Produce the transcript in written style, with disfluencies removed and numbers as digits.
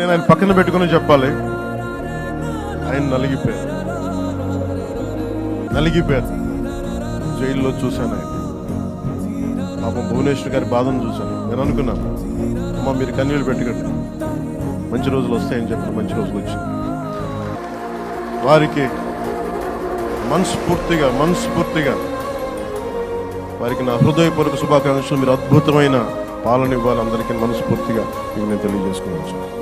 నేను ఆయన పక్కన పెట్టుకుని చెప్పాలి, ఆయన నలిగిపోయారు. జైల్లో చూశాను ఆయన పాపం భువనేశ్వర్ గారి బాధను చూశాను. నేను అనుకున్నాను, అమ్మ మీరు కన్నీళ్ళు పెట్టుకోండి, మంచి రోజులు వస్తాయని చెప్పిన మంచి రోజులు వచ్చింది. వారికి మనస్ఫూర్తిగా వారికి నా హృదయపూర్వక శుభాకాంక్షలు. మీరు అద్భుతమైన పాలన ఇవ్వాలి అందరికీ మనస్ఫూర్తిగా మీకు నేను తెలియజేసుకున్నాను.